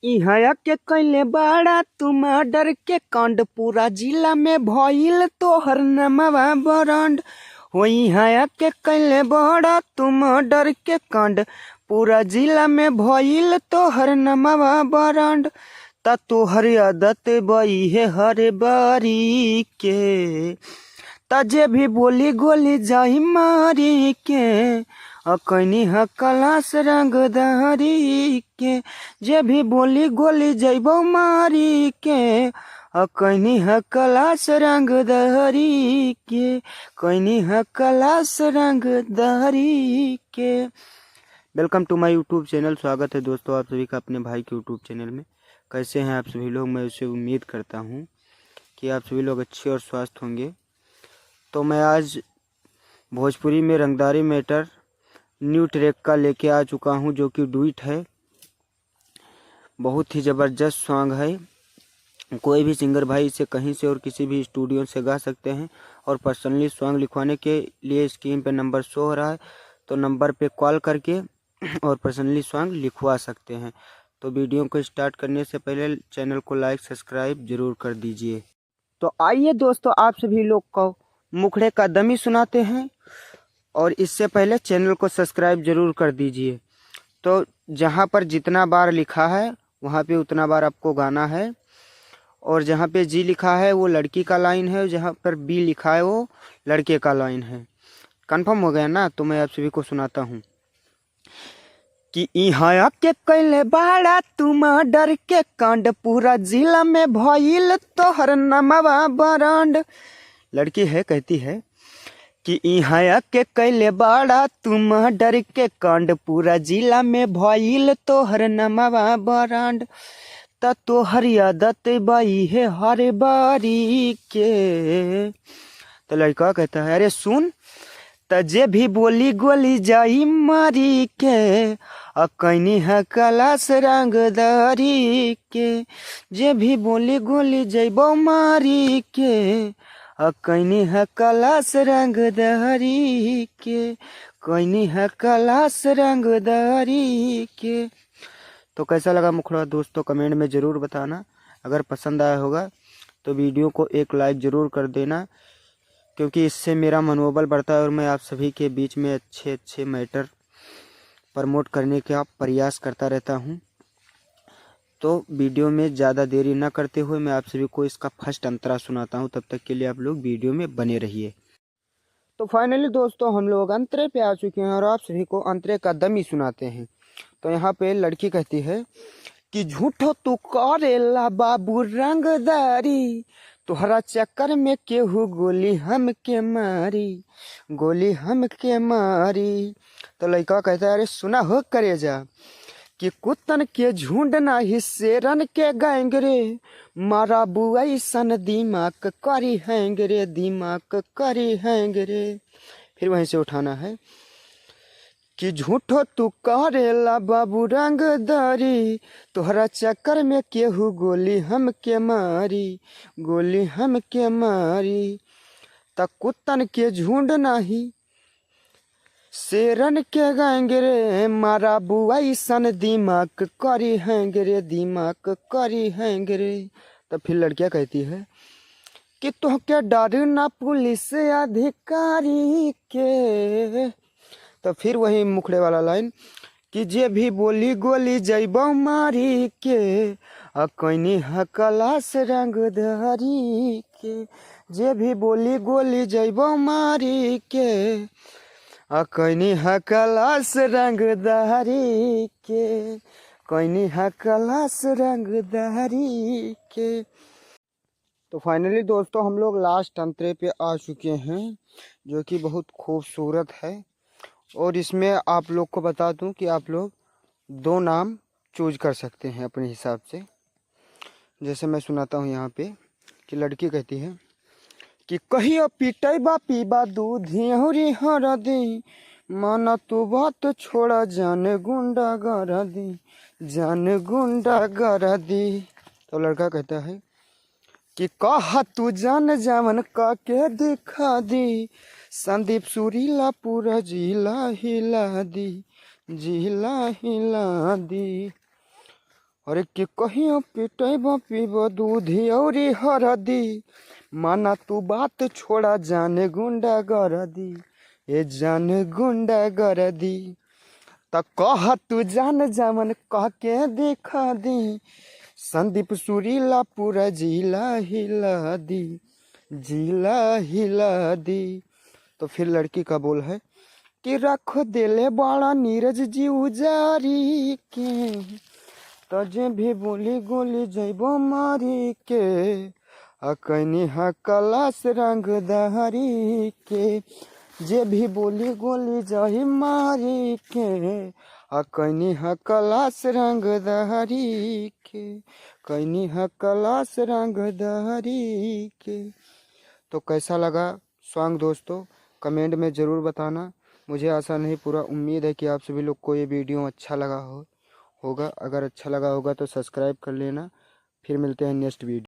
इहाँ के कैले बाड़ा तुम डर के कांड पूरा जिला में भइल तोहर नमवा बरंड हो। इहाँ के कैले बाड़ा तुम डर के कांड पूरा जिला में भइल तोहर नमवा बरंड ता तोहर आदत बई है हर बारी के ता जे भी बोली गोली जाई मारी के अकनी हकलास रंगदारी के जे भी बोली गोली जैबो मारी के अकनी हकलास रंगदारी के कनी हकलास रंगदारी के। Welcome to my YouTube channel. स्वागत है दोस्तों आप सभी का अपने भाई के यूट्यूब चैनल में। कैसे हैं आप सभी लोग? मैं उससे उम्मीद करता हूं कि आप सभी लोग अच्छे और स्वस्थ होंगे। तो मैं आज भोजपुरी में रंगदारी मैटर न्यू ट्रैक का लेके आ चुका हूं, जो कि डुइट है। बहुत ही ज़बरदस्त सॉन्ग है। कोई भी सिंगर भाई इसे कहीं से और किसी भी स्टूडियो से गा सकते हैं और पर्सनली सॉन्ग लिखवाने के लिए स्क्रीन पे नंबर शो हो रहा है, तो नंबर पे कॉल करके और पर्सनली सॉन्ग लिखवा सकते हैं। तो वीडियो को स्टार्ट करने से पहले चैनल को लाइक सब्सक्राइब जरूर कर दीजिए। तो आइए दोस्तों, आप सभी लोग को मुखड़े का दमी सुनाते हैं और इससे पहले चैनल को सब्सक्राइब जरूर कर दीजिए। तो जहाँ पर जितना बार लिखा है वहाँ पे उतना बार आपको गाना है, और जहाँ पे जी लिखा है वो लड़की का लाइन है, जहाँ पर बी लिखा है वो लड़के का लाइन है। कंफर्म हो गया ना? तो मैं आप सभी को सुनाता हूँ कि इहाँ के कैले बाड़ा तुम डर के कांड पूरा जिला में भइल तोहर नमवा बरंड। लड़की है, कहती है कि इहाँ के कैले बाड़ा तुम डर के कांड पूरा जिला में भइल तोहर नमवा बरंड ता तोहर आदत बाई है हर बारी के। तो लड़का कहता है अरे सुन, तजे भी बोली गोली जाई मारी के अकनी है कलास रंगदारी के। जे भी बोली गोली जैबो मारी के अकनी है कलास रंगदारी के कनी है कलास रंगदारी के। तो कैसा लगा मुखड़ा दोस्तों, कमेंट में ज़रूर बताना। अगर पसंद आया होगा तो वीडियो को एक लाइक ज़रूर कर देना, क्योंकि इससे मेरा मनोबल बढ़ता है और मैं आप सभी के बीच में अच्छे अच्छे मैटर प्रमोट करने का प्रयास करता रहता हूं। तो वीडियो में ज़्यादा देरी ना करते हुए मैं आप सभी को इसका फर्स्ट अंतरा सुनाता हूं। तब तक के लिए आप लोग वीडियो में बने रहिए। तो फाइनली दोस्तों हम लोग अंतरे पे आ चुके हैं और आप सभी को अंतरे का दमी सुनाते हैं। तो यहाँ पे लड़की कहती है कि झूठो तू करेला बाबू रंगदारी, तोहरा चक्कर में केहू गोली हम के मारी, गोली हम के मारी। तो लड़का कहता है अरे सुना हो करे जा कि कुत्तन के झुंड नाही शेरन के गैंग रे, मारा बुआई सन दिमाग करी हैंग रे, दिमाग करी हैंग रे। फिर वहीं से उठाना है कि झूठो तू करेला बाबू रंगदारी, तोहरा चक्कर में केहू गोली हम के मारी, गोली हम के मारी। त कुत्तन के झुंड नाही शेरन के गैंग रे, मारा बुआई सन दिमाग करी हैंग रे, दिमाग करी हैंग रे। तो फिर लड़कियां कहती है कि तोहके डर ना पुलिस अधिकारी के। तो फिर वही मुखड़े वाला लाइन कि जे भी बोली गोली जैबो मारी के अकनी हकलास रंगदारी के, जे भी बोली गोली जैबो मारी के अकनी हकलास रंगदारी के, कनी हकलास रंगदारी के। तो फाइनली दोस्तों हम लोग लास्ट अंतरे पे आ चुके हैं, जो कि बहुत खूबसूरत है। और इसमें आप लोग को बता दूं कि आप लोग दो नाम चूज कर सकते हैं अपने हिसाब से। जैसे मैं सुनाता हूं यहाँ पे कि लड़की कहती है कि कहियो पीटैबा पीबा दूध हरी हरदी, माना तू बात छोड़ा जान गुंडा गरदी, जान गुंडा गरदी। तो लड़का कहता है कि कहा तू जान जावन का के दिखा दी, संदीप सुरीला पूरा जिला हिला दी, जिला हिला दी। अरे के कहियो पिटब पीब दूधी और हरदी, माना तू बात छोड़ा जाने गुंडा गरदी, ए जाने गुंडा गरदी। त कह तू जान जामन कह के देखा दी, संदीप सुरीला पूरा जिला हिला दी, जिला हिला दी। तो फिर लड़की का बोल है कि रख देले बड़ा नीरज जी उजारी के, तजे भी बोली गोली जैबो मारी के, अकनी हा कलास रंग दहरी के, जे भी बोली गोली जही मारी के, अकनी हा कलास रंग दहरी के, कनी हा कलास रंग दहरी के। तो कैसा लगा सॉन्ग दोस्तों, कमेंट में ज़रूर बताना। मुझे आशा नहीं पूरा उम्मीद है कि आप सभी लोग को ये वीडियो अच्छा लगा होगा। अगर अच्छा लगा होगा तो सब्सक्राइब कर लेना। फिर मिलते हैं नेक्स्ट वीडियो।